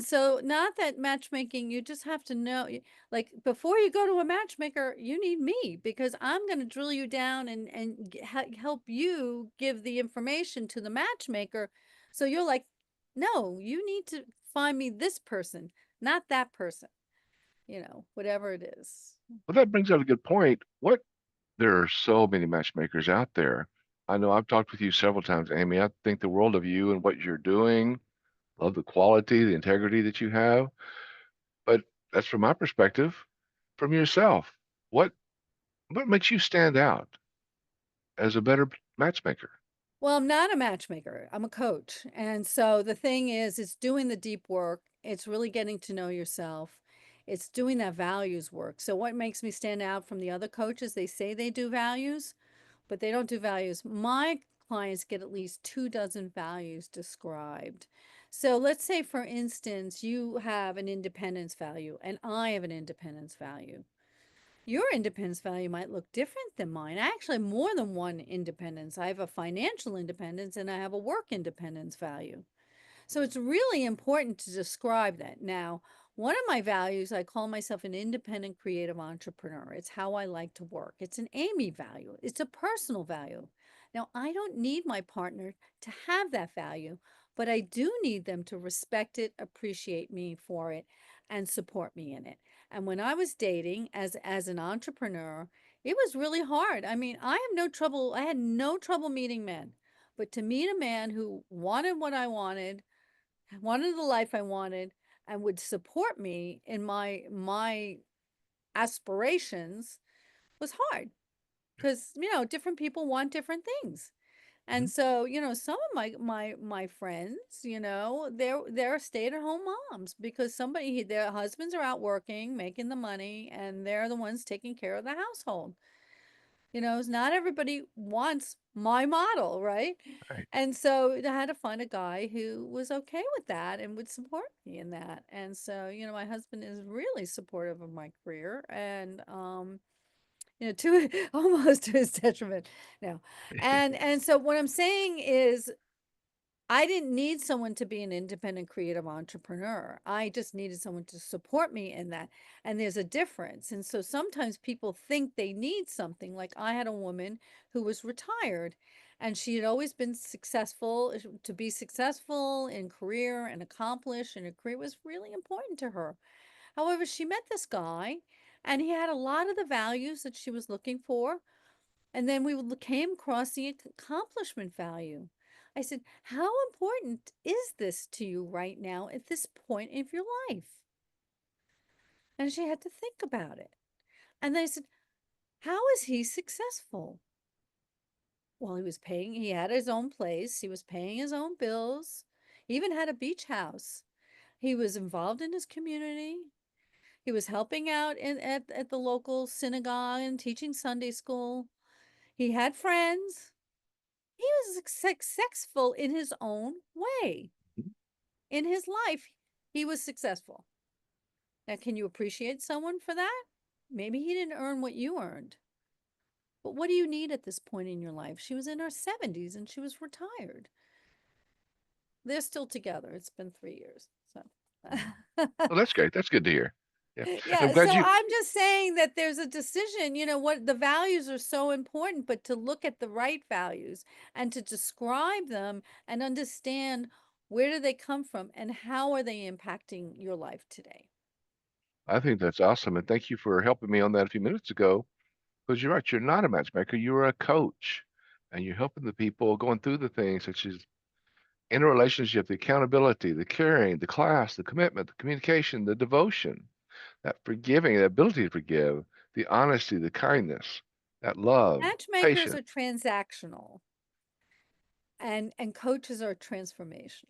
A: so not that matchmaking, you just have to know, like before you go to a matchmaker, you need me because I'm going to drill you down and help you give the information to the matchmaker. So you're like, no, you need to find me this person, not that person, whatever it is.
B: Well, that brings up a good point. There are so many matchmakers out there. I know I've talked with you several times, Amy. I think the world of you and what you're doing. Love the quality, the integrity that you have. But that's from my perspective. From yourself, what what makes you stand out as a better matchmaker?
A: Well, I'm not a matchmaker. I'm a coach. And so the thing is, it's doing the deep work. It's really getting to know yourself. It's doing that values work. So what makes me stand out from the other coaches? They say they do values, but they don't do values. My clients get at least 2 dozen values described. So let's say, for instance, you have an independence value and I have an independence value. Your independence value might look different than mine. I actually have more than one independence. I have a financial independence and I have a work independence value. So it's really important to describe that. Now, one of my values, I call myself an independent creative entrepreneur. It's how I like to work. It's an Amy value, it's a personal value. Now, I don't need my partner to have that value, but I do need them to respect it, appreciate me for it, and support me in it. And when I was dating as an entrepreneur, it was really hard. I mean, I had no trouble meeting men. But to meet a man who wanted what I wanted the life I wanted, and would support me in my aspirations was hard because different people want different things.
B: Mhm.
A: And so, some of my friends, they're stay-at-home moms because their husbands are out working, making the money, and they're the ones taking care of the household. Not everybody wants my model, right?
B: Right.
A: And so I had to find a guy who was okay with that and would support me in that. And so, my husband is really supportive of my career and to almost to his detriment. No. And so what I'm saying is I didn't need someone to be an independent creative entrepreneur. I just needed someone to support me in that. And there's a difference. And so sometimes people think they need something. Like I had a woman who was retired and she had always been successful. To be successful in career and accomplish in a career was really important to her. However, she met this guy and he had a lot of the values that she was looking for, and then came across the accomplishment value. I said, how important is this to you right now at this point of your life? And she had to think about it. And then I said, how is he successful? Well, he had his own place, he was paying his own bills, he even had a beach house. He was involved in his community. He was helping out at the local synagogue and teaching Sunday school. He had friends. He was successful in his own way. In his life, he was successful. Now, can you appreciate someone for that? Maybe he didn't earn what you earned. But what do you need at this point in your life? She was in her 70s and she was retired. They're still together. It's been 3 years. So,
B: Well, that's great. That's good to hear. Yeah. I'm
A: yeah.
B: glad
A: So
B: you
A: I'm just saying that there's a decision. What the values are so important, but to look at the right values and to describe them and understand where do they come from and how are they impacting your life today.
B: I think that's awesome. And thank you for helping me on that a few minutes ago. Because you're right, you're not a matchmaker, you're a coach. And you're helping the people going through the things such as in a relationship, the accountability, the caring, the class, the commitment, the communication, the devotion, that forgiving, the ability to forgive, the honesty, the kindness, that love,
A: Matchmakers
B: patience.
A: are transactional and coaches are transformational.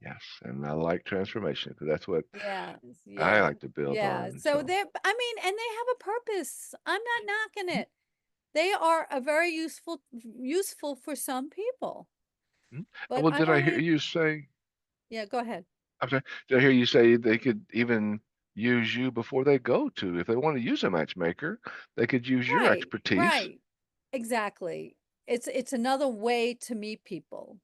B: Yes. And I like transformation because that's what
A: Yes,
B: I
A: yeah.
B: like to build
A: Yeah.
B: on.
A: So
B: So,
A: and they have a purpose. I'm not knocking it. They are a very useful for some people.
B: mhm.
A: But
B: Well,
A: I've
B: did I hear
A: only
B: you say,
A: Yeah, go ahead.
B: I'm sorry, did I hear you say they could even use you before they go to, if they want to use a matchmaker, they could use your
A: Right,
B: expertise.
A: right. Exactly. It's another way to meet people.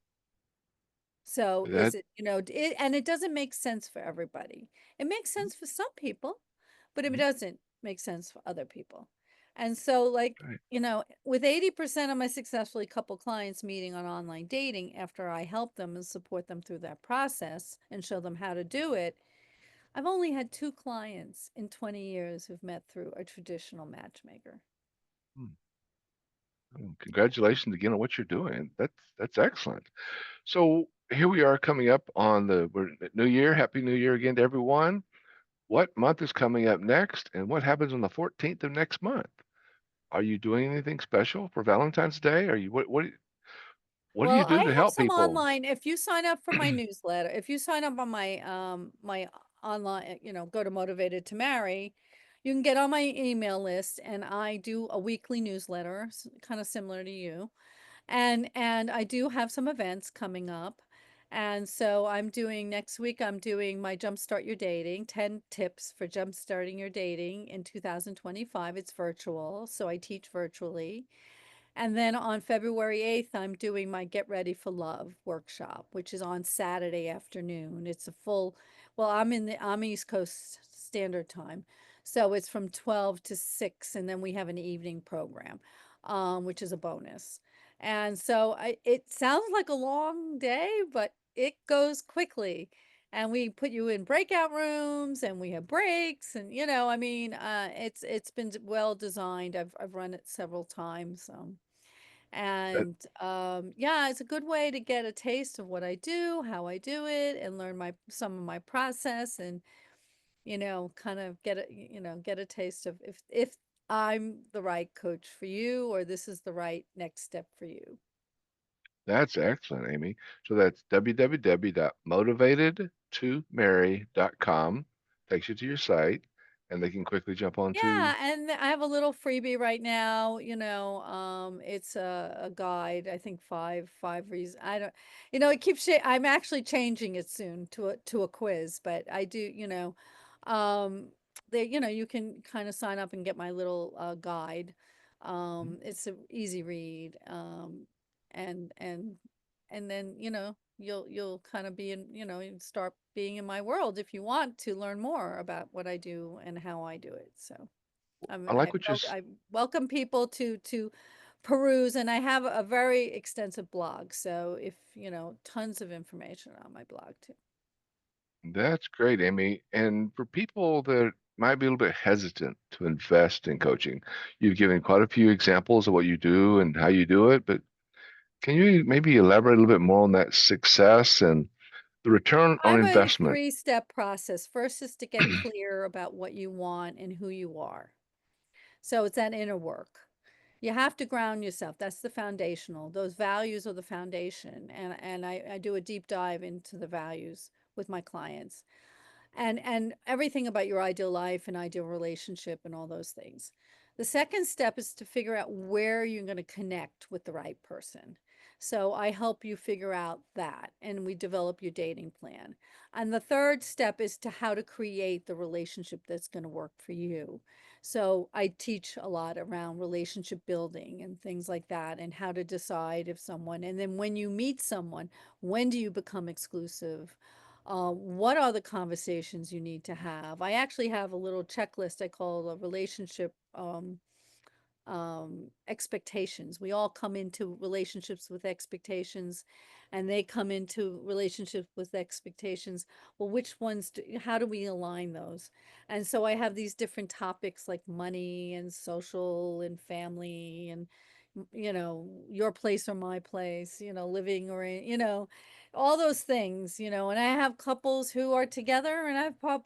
A: So is
B: That,
A: and it doesn't make sense for everybody. It makes
B: mhm,
A: sense for some people, but it
B: mhm,
A: doesn't make sense for other people. And so, like,
B: right.
A: with 80% of my successfully couple clients meeting on online dating after I help them and support them through that process and show them how to do it, I've only had two clients in 20 years who've met through a traditional matchmaker.
B: Hmm. Well, congratulations again on what you're doing. That's excellent. So here we are coming up on the New Year. Happy New Year again to everyone. What month is coming up next, and what happens on the 14th of next month? Are you doing anything special for Valentine's Day? Are you what do you
A: Well, I
B: do to
A: have
B: help
A: some
B: people?
A: online. If you sign up for my newsletter, if you sign up on my online, go to Motivated to Marry, you can get on my email list and I do a weekly newsletter, kind of similar to you. And I do have some events coming up. And so I'm doing next week, I'm doing my Jumpstart Your Dating, 10 tips for jumpstarting your dating in 2025. It's virtual, so I teach virtually. And then on February 8th, I'm doing my Get Ready for Love workshop, which is on Saturday afternoon. It's a full, well, I'm East Coast Standard Time. So it's from 12 to 6, and then we have an evening program, which is a bonus. And so it sounds like a long day, but it goes quickly. And we put you in breakout rooms and we have breaks and it's been well designed. I've run it several times.
B: That
A: And yeah, it's a good way to get a taste of what I do, how I do it, and learn my some of my process, and kind of get a taste of if I'm the right coach for you, or this is the right next step for you.
B: that's excellent, Amy. So that's www.motivatedtomarry.com. Takes you to your site. and they can quickly jump onto.
A: Yeah, and I have a little freebie right now, it's a guide, I think five reasons. I don't, it keeps I'm actually changing it soon to a quiz, but I do, um, you can kind of sign up and get my little guide. It's an easy read, and and and then, you'll kind of be in, you start being in my world if you want to learn more about what I do and how I do it. So
B: I like what you s-
A: I welcome people to peruse, and I have a very extensive blog. So if, tons of information on my blog too.
B: that's great, Amy. And for people that might be a little bit hesitant to invest in coaching, you've given quite a few examples of what you do and how you do it, but can you maybe elaborate a little bit more on that success and the return
A: I
B: on
A: have a
B: investment?
A: three-step process. First is to get clear about what you want and who you are. So it's that inner work. You have to ground yourself. That's the foundational. Those values are the foundation. And I do a deep dive into the values with my clients and everything about your ideal life and ideal relationship and all those things. The second step is to figure out where you're going to connect with the right person. So I help you figure out that and we develop your dating plan. And the third step is to how to create the relationship that's going to work for you. So I teach a lot around relationship building and things like that and how to decide if someone, and then when you meet someone, when do you become exclusive? What are the conversations you need to have? I actually have a little checklist I call a relationship expectations. We all come into relationships with expectations, and they come into relationships with expectations. Well, which ones how do we align those? And so I have these different topics like money and social and family and your place or my place, living or all those things, and I have couples who are together and I have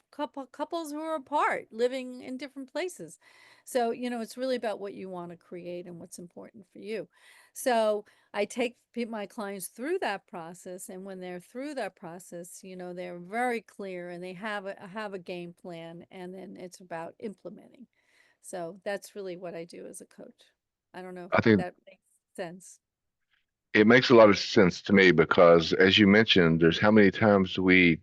A: couples who are apart, living in different places. So, it's really about what you want to create and what's important for you. So, I take my clients through that process, and when they're through that process, they're very clear and they have a game plan, and then it's about implementing. So, that's really what I do as a coach. I don't know if
B: I think
A: that makes sense.
B: it makes a lot of sense to me because, as you mentioned, there's how many times we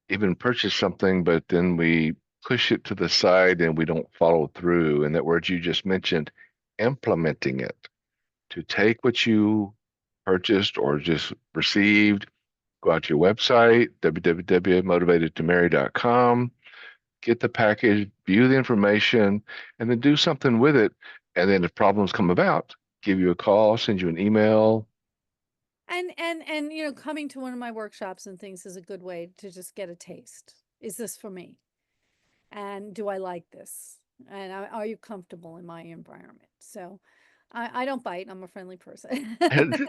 B: even purchase something, but then we push it to the side and we don't follow through. And that word you just mentioned, implementing it, to take what you purchased or just received, go out to your website, www.motivatedtomarry.com, get the package, view the information, and then do something with it. And then if problems come about, give you a call, send you an email.
A: And coming to one of my workshops and things is a good way to just get a taste. Is this for me? And do I like this? And are you comfortable in my environment? So I don't bite. I'm a friendly person.
B: And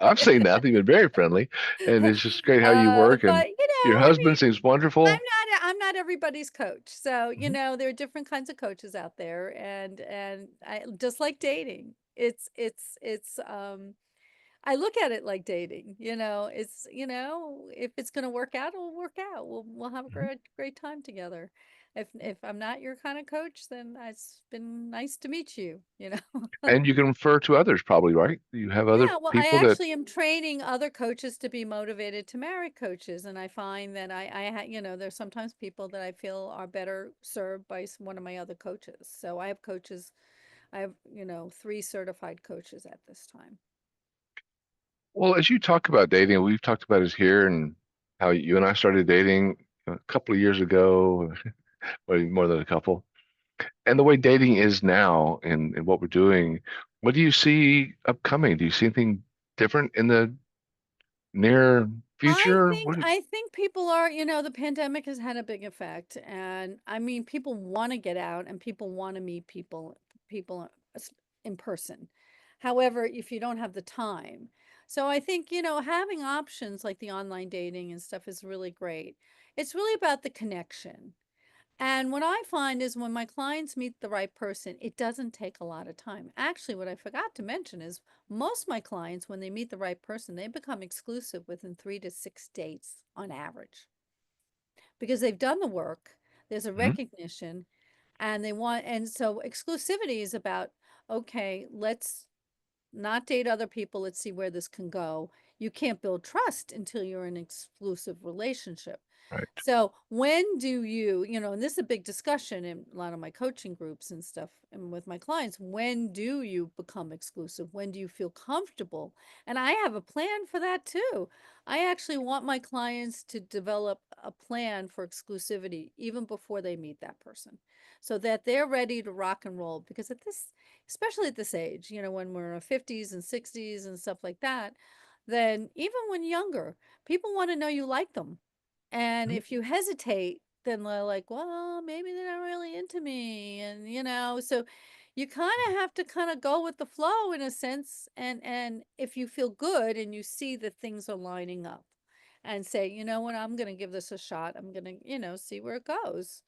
B: I've seen that. You've been very friendly, and it's just great how you work. And
A: But
B: your
A: I
B: husband
A: mean,
B: seems wonderful.
A: I'm not everybody's coach. So,
B: Mhm.
A: there are different kinds of coaches out there, and I just like dating. It's I look at it like dating, if it's going to work out, it'll work out. We'll have a
B: Mhm.
A: great time together. If I'm not your kind of coach, then it's been nice to meet you.
B: And you can refer to others, probably, right? You have other
A: Yeah, well, I
B: people that,
A: actually am training other coaches to be motivated to marry coaches, and I find that there's sometimes people that I feel are better served by one of my other coaches. So I have coaches. I have, three certified coaches at this time.
B: well, as you talk about dating, we've talked about it here and how you and I started dating a couple of years ago, well, more than a couple. And the way dating is now and what we're doing, what do you see upcoming? Do you see anything different in the near future?
A: I think people are, the pandemic has had a big effect, and I mean people want to get out and people want to meet people in person. However, if you don't have the time. So I think, having options like the online dating and stuff is really great. It's really about the connection. And what I find is when my clients meet the right person, it doesn't take a lot of time. Actually, what I forgot to mention is most of my clients, when they meet the right person, they become exclusive within 3 to 6 dates on average because they've done the work. There's a
B: Hmm.
A: recognition, and so exclusivity is about, okay, let's not date other people. Let's see where this can go. You can't build trust until you're in an exclusive relationship.
B: Right.
A: So when do and this is a big discussion in a lot of my coaching groups and stuff and with my clients, when do you become exclusive? When do you feel comfortable? And I have a plan for that too. I actually want my clients to develop a plan for exclusivity even before they meet that person so that they're ready to rock and roll because especially at this age, when we're in our 50s and 60s and stuff like that, then even when younger, people want to know you like them. And
B: Mhm.
A: if you hesitate, then they're like, well, maybe they're not really into me. And, so you kind of have to kind of go with the flow in a sense. And if you feel good and you see that things are lining up and say, you know what, I'm going to give this a shot. I'm going to, see where it goes.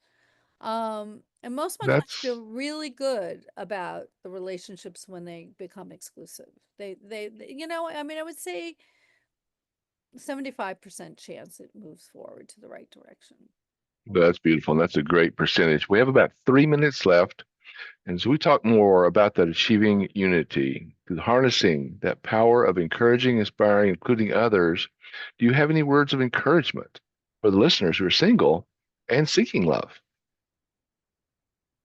A: And most of my clients feel
B: That's
A: really good about the relationships when they become exclusive. I mean, I would say 75% chance it moves forward to the right direction.
B: that's beautiful. And that's a great percentage. We have about 3 minutes left. And so we talk more about that achieving unity through harnessing that power of encouraging, inspiring, including others. Do you have any words of encouragement for the listeners who are single and seeking love?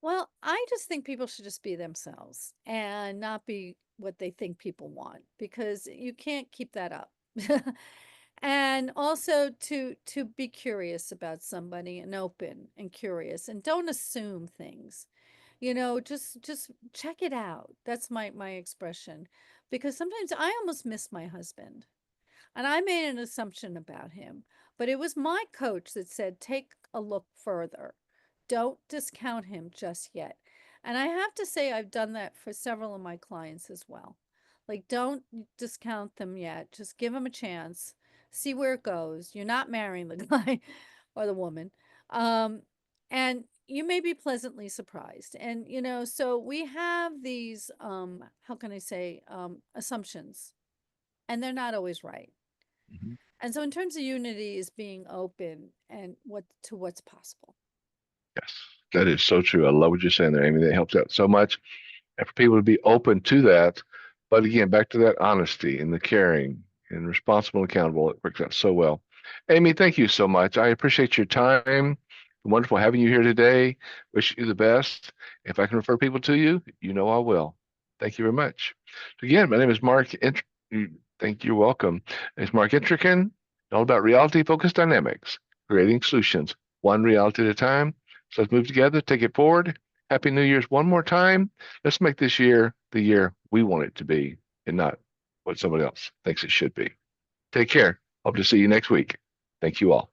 A: Well, I just think people should just be themselves and not be what they think people want because you can't keep that up. And also to be curious about somebody and open and curious and don't assume things. Just check it out. That's my expression because sometimes I almost miss my husband. And I made an assumption about him, but it was my coach that said, take a look further. Don't discount him just yet. And I have to say, I've done that for several of my clients as well. Like, don't discount them yet. Just give them a chance, see where it goes. You're not marrying the guy or the woman. Um, and you may be pleasantly surprised. And, so we have these, how can I say, assumptions, and they're not always right.
B: Mhm.
A: And so in terms of unity is being open and what's possible.
B: Yes, that is so true. I love what you're saying there, Amy. That helps out so much. And for people to be open to that. But again, back to that honesty and the caring and responsible and accountable, it works out so well. Amy, thank you so much. I appreciate your time. Wonderful having you here today. Wish you the best. If I can refer people to you, you know I will. Thank you very much. Again, my name is Mark. Thank you. You're welcome. It's Mark Intrican, all about reality focused dynamics, creating solutions one reality at a time. So let's move together, take it forward. Happy New Year's one more time. Let's make this year the year we want it to be and not what somebody else thinks it should be. Take care. Hope to see you next week. Thank you all.